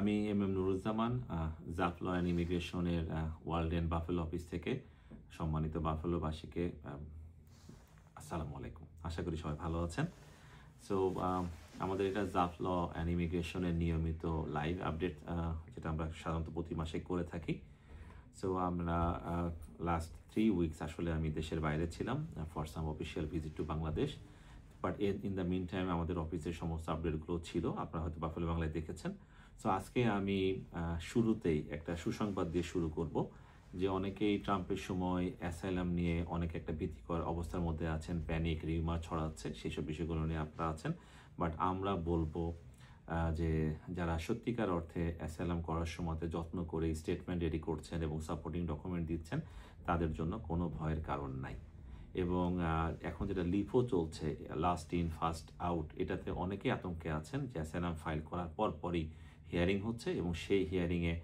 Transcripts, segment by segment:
আমি নুরুজ্জামান জাফ law and ইমিগ্রেশনের ওয়ার্ল্ড এন্ড বাফেলো অফিস থেকে সম্মানিত বাফেলোবাসীকে আসসালামু আলাইকুম। আশা করি সবাই ভালো আছেন। সো আমাদের এটা জাফ ল অ্যান্ড ইমিগ্রেশনের নিয়মিত লাইভ আপডেট, যেটা আমরা সাধারণত প্রতি মাসে করে থাকি। সো আমরা লাস্ট 3 উইকস আসলে আমি দেশের বাইরে ছিলাম for some official visit to Bangladesh, but in the meantime আমাদের অফিসের সমস্ত আপডেটগুলো ছিল, আপনারা হয়তো বাফেলো বাংলায় দেখেছেন। সো আজকে আমি শুরুতেই একটা সুসংবাদ দিয়ে শুরু করব যে অনেকেই ট্রাম্পের সময় অ্যাসাইলাম নিয়ে অনেক একটা ভীতিকর অবস্থার মধ্যে আছেন, প্যানিক রিউমার ছড়াচ্ছে, সেসব বিষয়গুলো নিয়ে আপনারা আছেন। বাট আমরা বলবো যে যারা সত্যিকার অর্থে অ্যাসাইলাম করার সময় যত্ন করে স্টেটমেন্ট রেডি করছেন এবং সাপোর্টিং ডকুমেন্ট দিচ্ছেন, তাদের জন্য কোনো ভয়ের কারণ নাই। এবং এখন যেটা লিফও চলছে, লাস্ট ইন ফার্স্ট আউট, এটাতে অনেকেই আতঙ্কে আছেন যে অ্যাসাইলাম ফাইল করার পরই হিয়ারিং হচ্ছে এবং সেই হিয়ারিংয়ে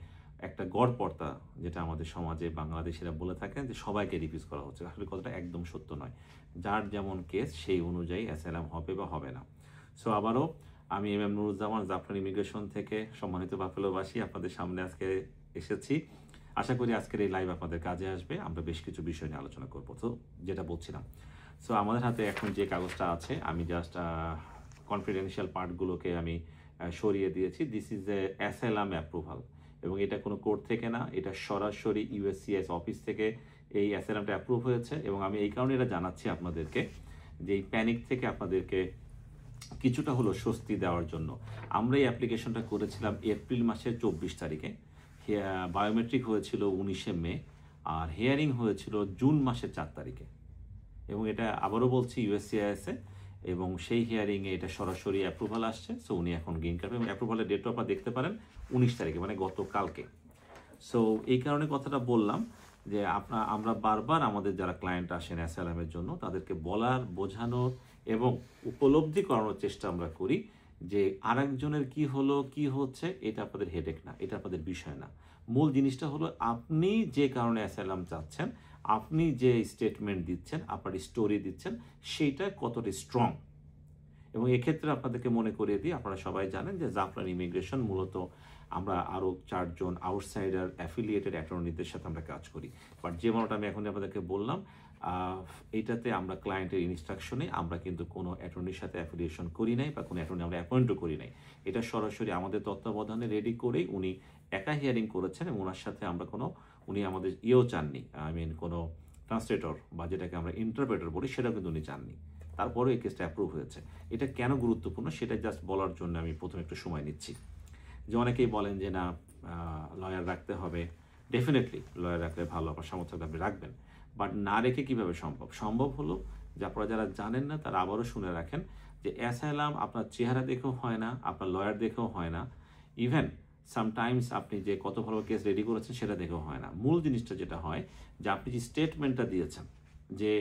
একটা গড়পড়তা, যেটা আমাদের সমাজে বাংলাদেশিরা বলে থাকেন যে সবাইকে রিফিউজ করা হচ্ছে। আসলে কথাটা একদম সত্য নয়। যার যেমন কেস সেই অনুযায়ী অ্যাসাইলাম হবে বা হবে না। সো আবারও আমি নুরুজ্জামান জাফর ইমিগ্রেশন থেকে সম্মানিত বাফেলোবাসী আপনাদের সামনে আজকে এসেছি। আশা করি আজকের এই লাইভ আপনাদের কাজে আসবে। আমরা বেশ কিছু বিষয় নিয়ে আলোচনা করবো। তো যেটা বলছিলাম, সো আমাদের হাতে এখন যে কাগজটা আছে, আমি জাস্ট কনফিডেন্সিয়াল পার্টগুলোকে আমি সরিয়ে দিয়েছি। This is a asylum approval, এবং এটা কোনো কোর্ট থেকে না, এটা সরাসরি ইউএসসিএস অফিস থেকে এই অ্যাসাইলামটা অ্যাপ্রুভ হয়েছে। এবং আমি এই কারণে এটা জানাচ্ছি আপনাদেরকে যে এই প্যানিক থেকে আপনাদেরকে কিছুটা হলো স্বস্তি দেওয়ার জন্য। আমরা এই অ্যাপ্লিকেশনটা করেছিলাম এপ্রিল মাসের 24 তারিখে, বায়োমেট্রিক হয়েছিল 19শে মে, আর হিয়ারিং হয়েছিল জুন মাসের 4 তারিখে। এবং এটা আবারও বলছি ইউএসসিআইএসে, এবং সেই হিয়ারিংয়ে এটা সরাসরি অ্যাপ্রুভাল আসছে। সো উনি এখন গ্রিন কার্ড, এবং অ্যাপ্রুভালের ডেটও আপনারা দেখতে পারেন 19 তারিখে, মানে গতকালকে। সো এই কারণে কথাটা বললাম যে আমরা বারবার আমাদের যারা ক্লায়েন্ট আসেন অ্যাসাইলামের জন্য, তাদেরকে বলার, বোঝানোর এবং উপলব্ধি করানোর চেষ্টা আমরা করি যে আরেকজনের কি হলো, কি হচ্ছে, এটা আপনাদের হেডেক না, এটা আপনাদের বিষয় না। মূল জিনিসটা হলো আপনি যে কারণে অ্যাসাইলাম চাচ্ছেন, আপনি যে স্টেটমেন্ট দিচ্ছেন, আপনার স্টোরি দিচ্ছেন, সেইটা কতটা স্ট্রং। এবং এক্ষেত্রে আপনাদেরকে মনে করিয়ে দিই, আপনারা সবাই জানেন যে জাফরান ইমিগ্রেশন মূলত আমরা আরও 4 জন আউটসাইডার অ্যাফিলিয়েটেড অ্যাটর্নিদের সাথে আমরা কাজ করি। বাট যে মামলাটা আমি এখন আপনাদেরকে বললাম, এইটাতে আমরা ক্লায়েন্টের ইনস্ট্রাকশনে আমরা কিন্তু কোনো অ্যাটর্নির সাথে অ্যাফিলিয়েশন করি নাই, বা কোনো অ্যাটর্নি আমরা অ্যাপয়েন্টও করি নাই। এটা সরাসরি আমাদের তত্ত্বাবধানে রেডি করেই উনি একা হিয়ারিং করেছেন, এবং ওনার সাথে আমরা উনি আমাদের চাননি, কোনো ট্রান্সলেটর বা যেটাকে আমরা ইন্টারপ্রেটার বলি, সেটাও কিন্তু উনি চাননি। তারপরেও এই কেসটা অ্যাপ্রুভ হয়েছে। এটা কেন গুরুত্বপূর্ণ সেটা জাস্ট বলার জন্য আমি প্রথমে একটু সময় নিচ্ছি। যে অনেকেই বলেন যে না, লয়ার রাখতে হবে। ডেফিনেটলি লয়ার রাখলে ভালো, আপনার সামর্থ্য আপনি রাখবেন। বাট না রেখে কীভাবে সম্ভব? সম্ভব হলো যে আপনারা যারা জানেন না তারা আবারও শুনে রাখেন যে অ্যাসাইলাম আপনার চেহারা দেখেও হয় না, আপনার লয়ার দেখেও হয় না, ইভেন সামটাইমস আপনি যে কত ভালো কেস রেডি করেছেন সেটা দেখেও হয় না। মূল জিনিসটা যেটা হয় যে আপনি যে স্টেটমেন্টটা দিয়েছেন যে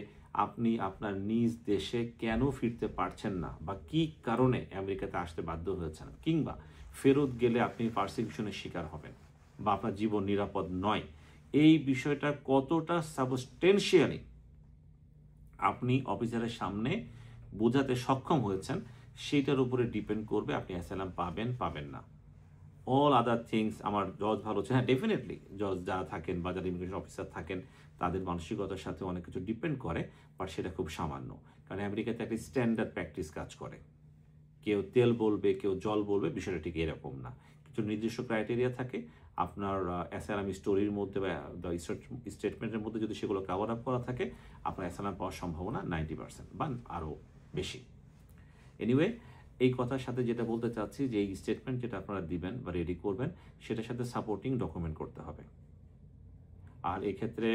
আপনি আপনার নিজ দেশে কেন ফিরতে পারছেন না, বা কি কারণে আমেরিকাতে আসতে বাধ্য হয়েছেন, কিংবা ফেরত গেলে আপনি পারসিকিউশনের শিকার হবেন বা আপনার জীবন নিরাপদ নয়, এই বিষয়টা কতটা সাবস্টেনশিয়ালি আপনি অফিসারের সামনে বোঝাতে সক্ষম হয়েছেন, সেইটার উপরে ডিপেন্ড করবে আপনি অ্যাসাইলাম পাবেন না। অল আদার থিংস, আমার জজ ভালো হচ্ছে, হ্যাঁ ডেফিনেটলি জজ যারা থাকেন বা যারা ইমিগ্রেশন অফিসার থাকেন তাদের মানসিকতার সাথে অনেক কিছু ডিপেন্ড করে, বাট সেটা খুব সামান্য। কারণ আমেরিকাতে একটা স্ট্যান্ডার্ড প্র্যাকটিস কাজ করে, কেউ তেল বলবে, কেউ জল বলবে, বিষয়টা ঠিক এরকম না। কিছু নির্দিষ্ট ক্রাইটেরিয়া থাকে, আপনার অ্যাসাইলাম স্টোরির মধ্যে বা স্টেটমেন্টের মধ্যে যদি সেগুলো কাভার আপ করা থাকে, আপনার অ্যাসাইলাম পাওয়ার সম্ভাবনা 90% বা আরও বেশি। এনিওয়ে, এই কথার সাথে যেটা বলতে চাচ্ছি যে এই স্টেটমেন্ট যেটা আপনারা দিবেন বা রেডি করবেন, সেটার সাথে সাপোর্টিং ডকুমেন্ট করতে হবে। আর এক্ষেত্রে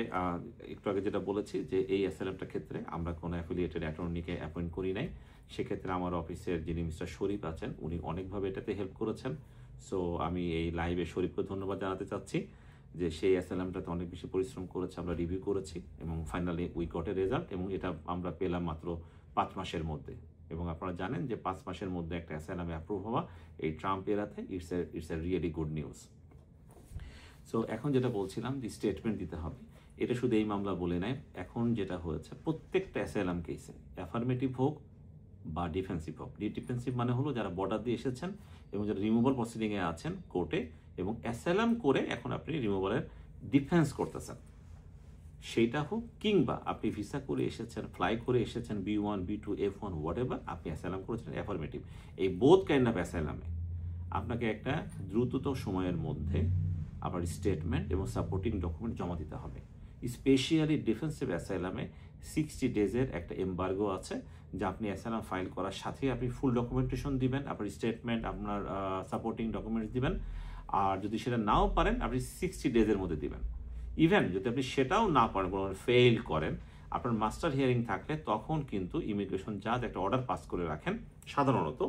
একটু আগে যেটা বলেছি যে এই অ্যাসাইলামটার ক্ষেত্রে আমরা কোনো অ্যাফিলিয়েটেড অ্যাটর্নিকে অ্যাপয়েন্ট করি নাই। সেক্ষেত্রে আমার অফিসের যিনি মিস্টার শরীফ আছেন, উনি অনেকভাবে এটাতে হেল্প করেছেন। সো আমি এই লাইভে শরীফকে ধন্যবাদ জানাতে চাচ্ছি যে সেই অ্যাসাইলামটাতে অনেক বেশি পরিশ্রম করেছে, আমরা রিভিউ করেছি এবং finally we got a result, এবং এটা আমরা পেলাম মাত্র 5 মাসের মধ্যে। এবং আপনারা জানেন যে 5 মাসের মধ্যে একটা অ্যাসাইলামে অ্যাপ্রুভ হওয়া এই ট্রাম্প এরাতে it's a really good news. So এখন যেটা বলছিলাম যে স্টেটমেন্ট দিতে হবে, এটা শুধু এই মামলা বলে নেয়। এখন যেটা হয়েছে প্রত্যেকটা অ্যাসাইলাম কেসে, অ্যাফার্মেটিভ হোক বা ডিফেন্সিভ হোক। ডিফেন্সিভ মানে হলো যারা বর্ডার দিয়ে এসেছেন এবং যারা রিমুভাল প্রসিডিংয়ে আছেন কোর্টে এবং অ্যাসাইলাম করে এখন আপনি রিমুভালের ডিফেন্স করতেছেন, সেইটা হোক, কিংবা আপনি ভিসা করে এসেছেন, ফ্লাই করে এসেছেন, B1 B2 F1 what ever, আপনি অ্যাসাইলাম করেছেন অ্যাফার্মেটিভ। এই বোথ কাইন্ড অফ অ্যাসাইলামে আপনাকে একটা দ্রুততম সময়ের মধ্যে আপনার স্টেটমেন্ট এবং সাপোর্টিং ডকুমেন্ট জমা দিতে হবে। স্পেশালি ডিফেন্সিভ অ্যাসাইলামে 60 ডেজের একটা এমবার্গো আছে, যা আপনি অ্যাসাইলাম ফাইল করার সাথে আপনি ফুল ডকুমেন্টেশন দিবেন, আপনার স্টেটমেন্ট, আপনার সাপোর্টিং ডকুমেন্টস দিবেন। আর যদি সেটা নাও পারেন আপনি 60 ডেজের মধ্যে দিবেন। ইভেন যদি আপনি সেটাও না পারেন, কোনো ফেইল করেন, আপনার মাস্টার হিয়ারিং থাকলে তখন কিন্তু ইমিগ্রেশন জাজ একটা অর্ডার পাস করে রাখেন সাধারণত,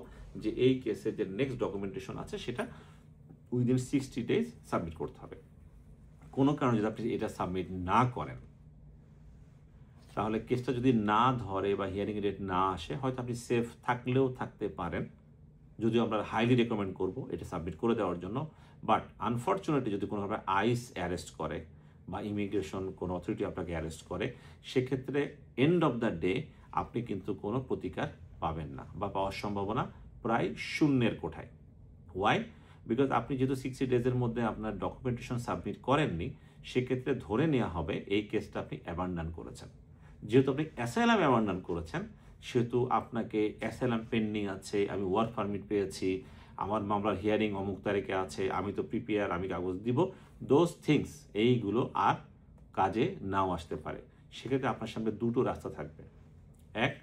যে এই কেসের যে নেক্সট ডকুমেন্টেশন আছে সেটা উইদিন 60 ডেজ সাবমিট করতে হবে। কোনো কারণে যদি আপনি এটা সাবমিট না করেন, তাহলে কেসটা যদি না ধরে বা হিয়ারিং ডেট না আসে, হয়তো আপনি সেফ থাকলেও থাকতে পারেন, যদিও আমরা হাইলি রেকমেন্ড করবো এটা সাবমিট করে দেওয়ার জন্য। বাট আনফর্চুনেটলি যদি কোনোভাবে আইস অ্যারেস্ট করে বা ইমিগ্রেশন কোনো অথরিটি আপনাকে অ্যারেস্ট করে, সেক্ষেত্রে এন্ড অফ দ্য ডে আপনি কিন্তু কোনো প্রতিকার পাবেন না বা পাওয়ার সম্ভাবনা প্রায় শূন্যের কোঠায়। ওয়াই? বিকজ আপনি যেহেতু 60 ডেজের মধ্যে আপনার ডকুমেন্টেশন সাবমিট করেননি, সেক্ষেত্রে ধরে নেওয়া হবে এই কেসটা আপনি অ্যাবান্ডন করেছেন। যেহেতু আপনি অ্যাসাইলাম অ্যাবান্ডন করেছেন, সেহেতু আপনাকে অ্যাসাইলাম পেন্ডিং আছে, আমি ওয়ার্ক পারমিট পেয়েছি, আমার মামলার হিয়ারিং অমুক তারিখে আছে, আমি তো প্রিপেয়ার, আমি কাগজ দিব, দোজ থিংস, এইগুলো আর কাজে নাও আসতে পারে। সেক্ষেত্রে আপনার সামনে দুটো রাস্তা থাকবে, এক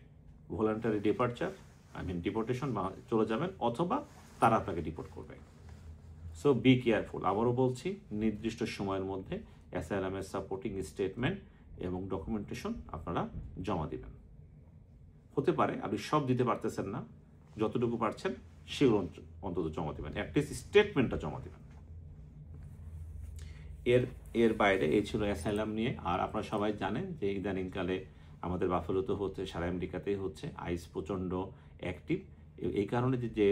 ভলান্টারি ডিপার্চার, ডিপোর্টেশন বা চলে যাবেন, অথবা তারা আপনাকে ডিপোর্ট করবে। So be careful. আবারও বলছি, নির্দিষ্ট সময়ের মধ্যে অ্যাসাইলামের সাপোর্টিং স্টেটমেন্ট এবং ডকুমেন্টেশন আপনারা জমা দিবেন। হতে পারে আপনি সব দিতে পারতেছেন না, যতটুকু পারছেন সেগুলো অন্তত জমা দেবেন, অ্যাটলিস্ট স্টেটমেন্টটা জমা দেবেন। এর বাইরে এই ছিল অ্যাসাইলাম নিয়ে। আর আপনারা সবাই জানেন যে ইদানিংকালে আমাদের বাফেলোতে হচ্ছে, সারা আমেরিকাতেই হচ্ছে, আইস প্রচণ্ড অ্যাক্টিভ। এই কারণে যে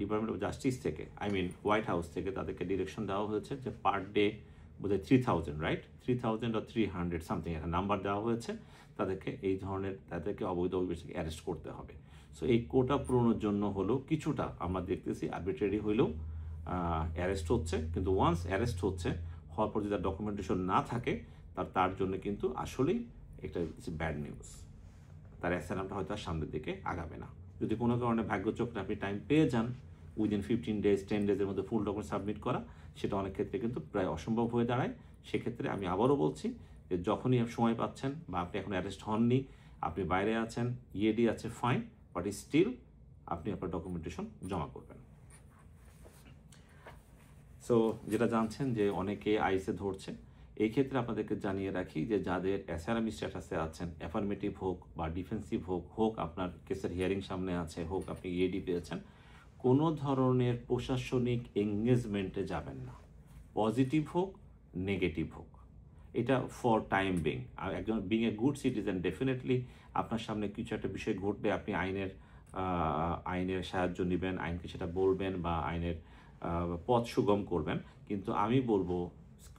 ডিপার্টমেন্ট অফ জাস্টিস থেকে, হোয়াইট হাউস থেকে তাদেরকে ডিরেকশন দেওয়া হয়েছে যে পার ডে বোধহয় 3000, রাইট, 3000 or 300 সামথিং একটা নাম্বার দেওয়া হয়েছে, তাদেরকে অবৈধ অভিবাসীকে অ্যারেস্ট করতে হবে। সো এই কোটা পূরণের জন্য হলেও কিছুটা আমরা দেখতেছি আরবিট্রারি হইলেও অ্যারেস্ট হচ্ছে, কিন্তু ওয়ান্স অ্যারেস্ট হওয়ার পর যদি তার ডকুমেন্টেশন না থাকে, তার জন্য কিন্তু আসলেই একটা ব্যাড নিউজ। তার অ্যাসাইলামটা হয়তো আর সামনের দিকে আগাবে না। যদি কোনো কারণে ভাগ্যচক্রে আপনি টাইম পেয়ে যান উইদিন 15 ডেজ 10 ডেজের মধ্যে ফুল ডকুমেন্ট সাবমিট করা, সেটা অনেক ক্ষেত্রে কিন্তু প্রায় অসম্ভব হয়ে দাঁড়ায়। সেক্ষেত্রে আমি আবারও বলছি যে যখনই সময় পাচ্ছেন, বা আপনি এখন অ্যারেস্ট হননি, আপনি বাইরে আছেন, ইএডি আছে, ফাইন, বাট স্টিল আপনি আপনার ডকুমেন্টেশন জমা করবেন। সো যেটা জানছেন যে অনেকে আইসে ধরছে, এই ক্ষেত্রে আপনাদেরকে জানিয়ে রাখি যে যাদের অ্যাসাইলাম স্ট্যাটাসে আছেন, অ্যাফার্মেটিভ হোক বা ডিফেন্সিভ হোক আপনার কেসের হিয়ারিং সামনে আছে, হোক আপনি ইএডি পেয়েছেন, কোনো ধরনের প্রশাসনিক এঙ্গেজমেন্টে যাবেন না, পজিটিভ হোক নেগেটিভ হোক। এটা ফর টাইম বিং। আর একজন being a good citizen, definitely আপনার সামনে কিছু একটা বিষয় ঘটলে আপনি আইনের সাহায্য নেবেন, আইনকে সেটা বলবেন বা আইনের পথ সুগম করবেন। কিন্তু আমি বলবো,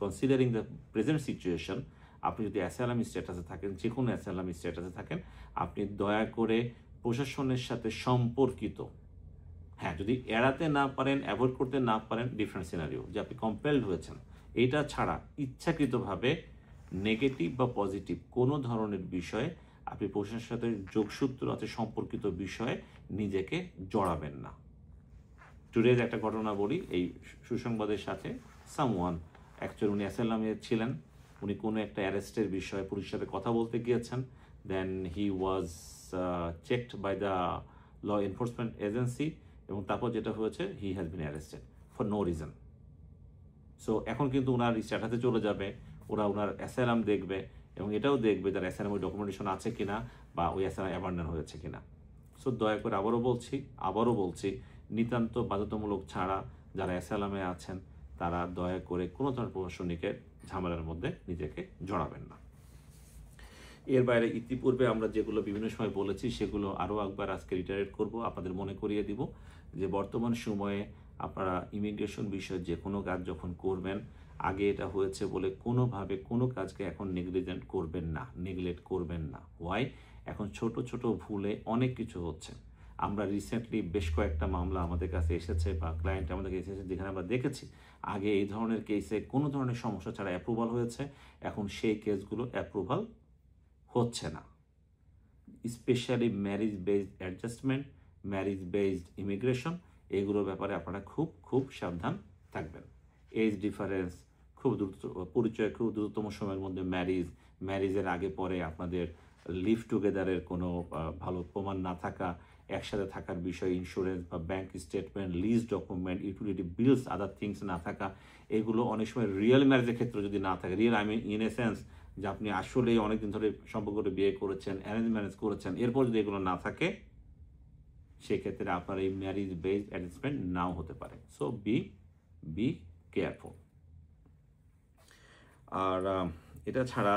কনসিডারিং দ্য প্রেজেন্ট সিচুয়েশন, আপনি যদি অ্যাসাইলাম স্ট্যাটাসে থাকেন, যে কোনো অ্যাসাইলাম স্ট্যাটাসে থাকেন, আপনি দয়া করে প্রশাসনের সাথে সম্পর্কিত, হ্যাঁ, যদি এড়াতে না পারেন, অ্যাভয়েড করতে না পারেন, ডিফারেন্ট সিনারিও, যে আপনি কম্পেলড হয়েছেন, এইটা ছাড়া ইচ্ছাকৃতভাবে নেগেটিভ বা পজিটিভ কোনো ধরনের বিষয়ে আপনি প্রশাসনের সাথে যোগসূত্র আছে সম্পর্কিত বিষয়ে নিজেকে জড়াবেন না। টুডেজ একটা ঘটনা বলি, এই সুসংবাদের সাথে, সামওয়ান অ্যাকচুয়ালি উনি অ্যাসাইলামে ছিলেন, উনি কোনো একটা অ্যারেস্টের বিষয়ে পুলিশের সাথে কথা বলতে গিয়েছেন, then he was checked by the law enforcement agency, এবং তারপর যেটা হয়েছে, he has been arrested for no reason. So এখন কিন্তু ওনার স্ট্যাটাসে চলে যাবে, ওনার অ্যাসাইলাম দেখবে এবং এটাও দেখবে তার অ্যাসাইলামের ডকুমেন্টেশন আছে কিনা বা ওই অ্যাসাইলাম অ্যাবান্ডন হয়েছে কিনা। সো দয়া করে আবারও বলছি, নিতান্ত বাধ্যতামূলক ছাড়া যারা অ্যাসাইলামে আছেন, তারা দয়া করে কোনো ধরনের প্রশাসনিকের ঝামেলার মধ্যে নিজেকে জড়াবেন না। এর বাইরে ইতিপূর্বে আমরা যেগুলো বিভিন্ন সময় বলেছি, সেগুলো আরও একবার আজকে রিটারেট করব, আপনাদের মনে করিয়ে দিব যে বর্তমান সময়ে আপনারা ইমিগ্রেশন বিষয়ে যে কোনো কাজ যখন করবেন, আগে এটা হয়েছে বলে কোনোভাবে কোনো কাজকে এখন নেগলিজেন্ট করবেন না, নেগলেক্ট করবেন না। ওয়াই? এখন ছোট ছোট ভুলে অনেক কিছু হচ্ছে। আমরা রিসেন্টলি বেশ কয়েকটা মামলা আমাদের কাছে এসেছে বা ক্লায়েন্ট আমাদের কাছে এসেছে যেখানে আমরা দেখেছি আগে এই ধরনের কেসে কোনো ধরনের সমস্যা ছাড়া অ্যাপ্রুভাল হয়েছে, এখন সেই কেসগুলো অ্যাপ্রুভাল হচ্ছে না। Specially marriage based adjustment, marriage based immigration, এগুলোর ব্যাপারে আপনারা খুব খুব সাবধান থাকবেন। এজ ডিফারেন্স খুব দ্রুত, পরিচয় খুব দ্রুততম সময়ের মধ্যে ম্যারেজের আগে পরে আপনাদের লিভ টুগেদারের কোনো ভালো প্রমাণ না থাকা, একসাথে থাকার বিষয়ে ইন্স্যুরেন্স বা bank statement, lease document, utility bills, other things না থাকা, এগুলো অনেক সময় রিয়েল ম্যারেজের ক্ষেত্রে যদি না থাকে, real I mean in a sense যে আপনি আসলেই অনেকদিন ধরে সম্পর্ক করে বিয়ে করেছেন, অ্যারেঞ্জ ম্যারেজ করেছেন, এরপর যদি এগুলো না থাকে সেক্ষেত্রে আপনার এই ম্যারেজ বেসড অ্যাডজাস্টমেন্ট নাও হতে পারে। So be careful. আর এটা ছাড়া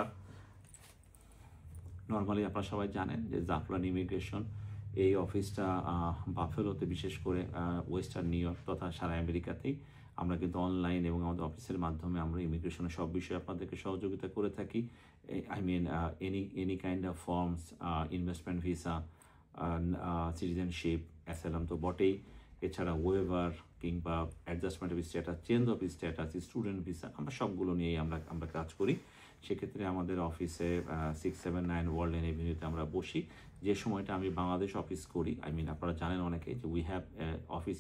নর্মালি আপনারা সবাই জানেন যে জাফলন ইমিগ্রেশন এই অফিসটা বাফেলোতে, বিশেষ করে ওয়েস্টার্ন নিউ ইয়র্ক তথা সারা আমেরিকাতেই আমরা কিন্তু অনলাইন এবং আমাদের অফিসের মাধ্যমে আমরা ইমিগ্রেশনের সব বিষয়ে আপনাদেরকে সহযোগিতা করে থাকি। I mean any kind of forms, investment visa, citizenship, asylum তো বটেই, এছাড়া ওয়েভার কিংবা adjustment of status, change of status, student visa, আমরা সবগুলো নিয়েই আমরা কাজ করি। সেক্ষেত্রে আমাদের অফিসে 679 ওয়ার্ল্ডেন এভিনিউতে আমরা বসি। যে সময়টা আমি বাংলাদেশ অফিস করি, আই মিন আপনারা জানেন অনেকে যে we have office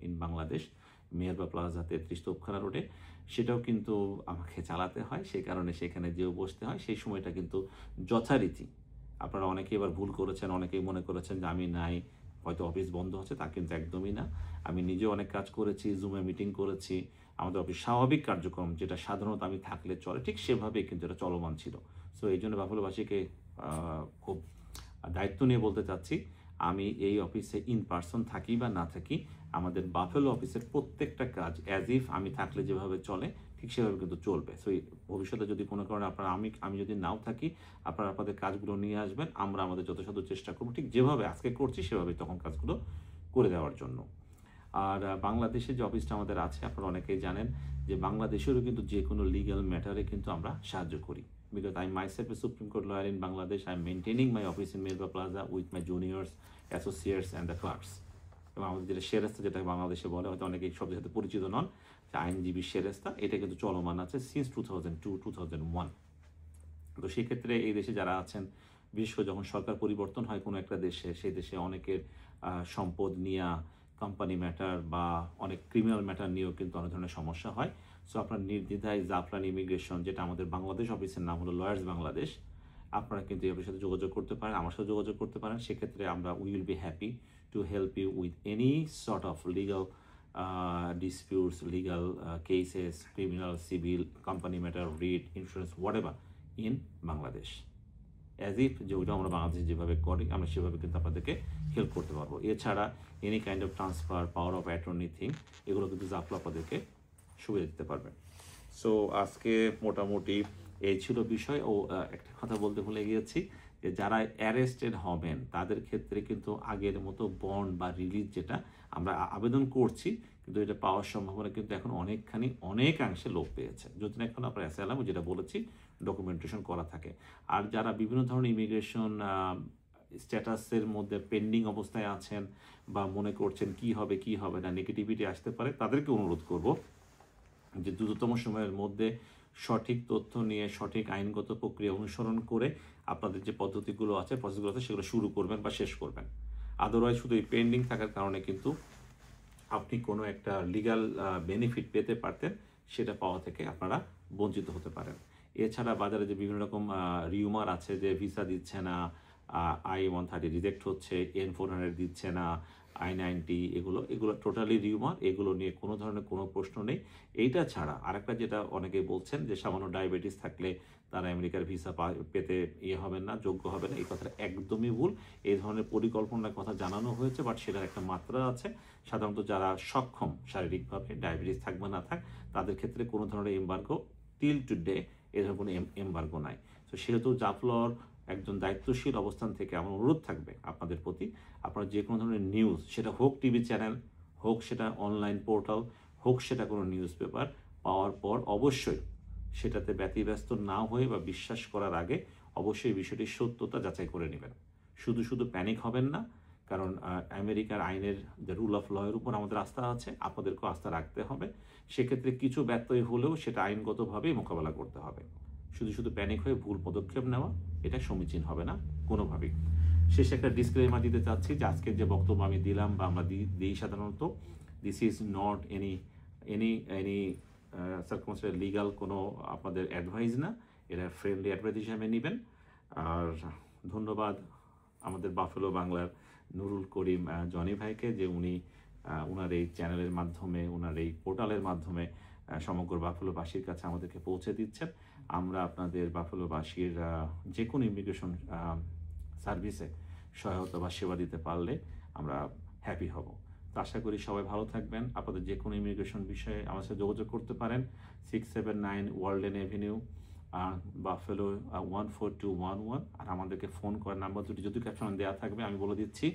in Bangladesh, Meherba Plaza 33 Topkhana রোডে, সেটাও কিন্তু আমাকে চালাতে হয়, সেই কারণে সেখানে যেও বসতে হয়। সেই সময়টা কিন্তু যথারীতি, আপনারা অনেকেই এবার ভুল করেছেন, অনেকেই মনে করেছেন যে আমি নাই, হয়তো অফিস বন্ধ হচ্ছে, তা কিন্তু একদমই না। আমি নিজেও অনেক কাজ করেছি, জুমে মিটিং করেছি, আমাদের অফিস স্বাভাবিক কার্যক্রম যেটা সাধারণত আমি থাকলে চলে ঠিক সেভাবেই কিন্তু এটা চলমান ছিল। সো এই জন্য বাফেলোবাসীকে খুব দায়িত্ব নিয়ে বলতে চাচ্ছি, আমি এই অফিসে ইন পার্সন থাকি বা না থাকি, আমাদের বাফেলো অফিসের প্রত্যেকটা কাজ অ্যাজ ইফ আমি থাকলে যেভাবে চলে ঠিক সেভাবে কিন্তু চলবে। সো ভবিষ্যতে যদি কোনো কারণে আপনারা আমি যদি নাও থাকি, আপনারা আপনাদের কাজগুলো নিয়ে আসবেন, আমরা আমাদের যথাসাধ্য চেষ্টা করবো ঠিক যেভাবে আজকে করছি সেভাবে তখন কাজগুলো করে দেওয়ার জন্য। আর বাংলাদেশে যে অফিসটা আমাদের আছে, আপনারা অনেকেই জানেন যে বাংলাদেশেরও কিন্তু যে কোনো লিগ্যাল ম্যাটারে কিন্তু আমরা সাহায্য করি। Because I'm myself a Supreme Court lawyer in Bangladesh, I'm maintaining my office in Meherba Plaza with my juniors, associates and the clerks. এবং আমাদের যেটা সেরেস্তা, যেটা বাংলাদেশে বলে, হয়তো অনেকে এই শব্দের সাথে পরিচিত নন, যে আইনজীবী সেরেস্তা, এটা কিন্তু চলমান আছে সিন্স 2002-2001। তো সেক্ষেত্রে এই দেশে যারা আছেন, বিশেষ করে যখন সরকার পরিবর্তন হয় কোনো একটা দেশে, সেই দেশে অনেকের সম্পদ নিয়ে, কোম্পানি ম্যাটার বা অনেক ক্রিমিনাল ম্যাটার নিয়েও কিন্তু অনেক ধরনের সমস্যা হয়। সো আপনার নির্দ্বিধায় জাফলন ইমিগ্রেশন, যেটা আমাদের বাংলাদেশ অফিসের নাম হলো লয়ার্স বাংলাদেশ, আপনারা কিন্তু এই সাথে যোগাযোগ করতে পারেন, আমার সাথে যোগাযোগ করতে পারেন। সেক্ষেত্রে আমরা we will be happy to help you with any sort of legal disputes, legal cases, criminal, civil, company matter, REIT, insurance, whatever in Bangladesh. As if যে ওইটা আমরা বাংলাদেশে যেভাবে করি আমরা সেভাবে কিন্তু আপনাদেরকে হেল্প করতে পারবো। এছাড়া any kind of transfer, power of attorney thing, এগুলো কিন্তু জাফলো আপনাদেরকে সুবিধা দিতে পারবেন। সো আজকে মোটামুটি এই ছিল বিষয়। ও একটা কথা বলতে ভুলে গিয়েছি যে যারা অ্যারেস্টেড হবেন তাদের ক্ষেত্রে কিন্তু আগের মতো বন্ড বা রিলিজ যেটা আমরা আবেদন করছি, কিন্তু এটা পাওয়ার সম্ভাবনা কিন্তু এখন অনেকাংশে লোপ পেয়েছে, যদি না এখন আপনার অ্যাসাইলাম যেটা বলেছি ডকুমেন্টেশন করা থাকে। আর যারা বিভিন্ন ধরনের ইমিগ্রেশন স্ট্যাটাসের মধ্যে পেন্ডিং অবস্থায় আছেন বা মনে করছেন কি হবে না, নেগেটিভিটি আসতে পারে, তাদেরকে অনুরোধ করব যে দ্রুততম সময়ের মধ্যে সঠিক তথ্য নিয়ে সঠিক আইনগত প্রক্রিয়া অনুসরণ করে আপনাদের যে পদ্ধতিগুলো আছে, প্রসেসগুলো আছে, সেগুলো শুরু করবেন বা শেষ করবেন। আদারওয়াইজ শুধু এই পেন্ডিং থাকার কারণে কিন্তু আপনি কোনো একটা লিগ্যাল বেনিফিট পেতে পারতেন, সেটা পাওয়া থেকে আপনারা বঞ্চিত হতে পারেন। এছাড়া বাজারে যে বিভিন্ন রকম রিউমার আছে যে ভিসা দিচ্ছে না, I-130 রিজেক্ট হচ্ছে, N-400 দিচ্ছে না, I-90, এগুলো টোটালি রিউমার, এগুলো নিয়ে কোনো ধরনের কোনো প্রশ্ন নেই। এইটা ছাড়া আরেকটা যেটা অনেকে বলছেন যে সামান্য ডায়াবেটিস থাকলে তারা আমেরিকার ভিসা পেতে হবেন না, যোগ্য হবে না, এই কথাটা একদমই ভুল। এই ধরনের পরিকল্পনার কথা জানানো হয়েছে, বাট সেটার একটা মাত্রা আছে। সাধারণত যারা সক্ষম শারীরিকভাবে, ডায়াবেটিস থাক বা না থাক, তাদের ক্ষেত্রে কোনো ধরনের এমবার্গো টিল টুডে এ ধরনের কোনো এমবার্গো নাই। তো সেহেতু জাফলর একজন দায়িত্বশীল অবস্থান থেকে আমার অনুরোধ থাকবে আপনাদের প্রতি, আপনারা যে কোনো ধরনের নিউজ, সেটা হোক টিভি চ্যানেল, হোক সেটা অনলাইন পোর্টাল, হোক সেটা কোনো নিউজ পেপার, পাওয়ার পর অবশ্যই সেটাতে ব্যতিব্যস্ত না হয়ে বা বিশ্বাস করার আগে অবশ্যই বিষয়টির সত্যতা যাচাই করে নেবেন। শুধু প্যানিক হবেন না, কারণ আমেরিকার আইনের যে রুল অফ লয়ের উপর আমাদের আস্থা আছে, আপনাদেরকেও আস্থা রাখতে হবে। সেক্ষেত্রে কিছু ব্যত্যয় হলেও সেটা আইনগতভাবেই মোকাবেলা করতে হবে। শুধু শুধু প্যানিক হয়ে ভুল পদক্ষেপ নেওয়া এটা সমীচীন হবে না কোনোভাবেই। শেষে একটা ডিসক্লেমার দিতে চাচ্ছি যে আজকের যে বক্তব্য আমি দিলাম বা আমরা দিই সাধারণত, this is not any any any circumstance legal কোনো আপনাদের অ্যাডভাইস না, এটা ফ্রেন্ডলি অ্যাডভাইস হিসাবে নেবেন। আর ধন্যবাদ আমাদের বাফেলো বাংলার নুরুল করিম জনি ভাইকে, যে উনি ওনার এই চ্যানেলের মাধ্যমে, ওনার এই পোর্টালের মাধ্যমে সমগ্র বাফেলোবাসীর কাছে আমাদেরকে পৌঁছে দিচ্ছেন। আমরা আপনাদের বাফেলোবাসীর যে কোনো ইমিগ্রেশন সার্ভিসে সহায়তা বা সেবা দিতে পারলে আমরা হ্যাপি হব। তো আশা করি সবাই ভালো থাকবেন। আপনাদের যে কোনো ইমিগ্রেশন বিষয়ে আমার সাথে যোগাযোগ করতে পারেন 679 ওয়ার্ল্ডেন এভিনিউ, বাফেলো 14211। আর আমাদেরকে ফোন করার নাম্বার দুটি যদি ক্যাপশনে দেওয়া থাকবে, আমি বলে দিচ্ছি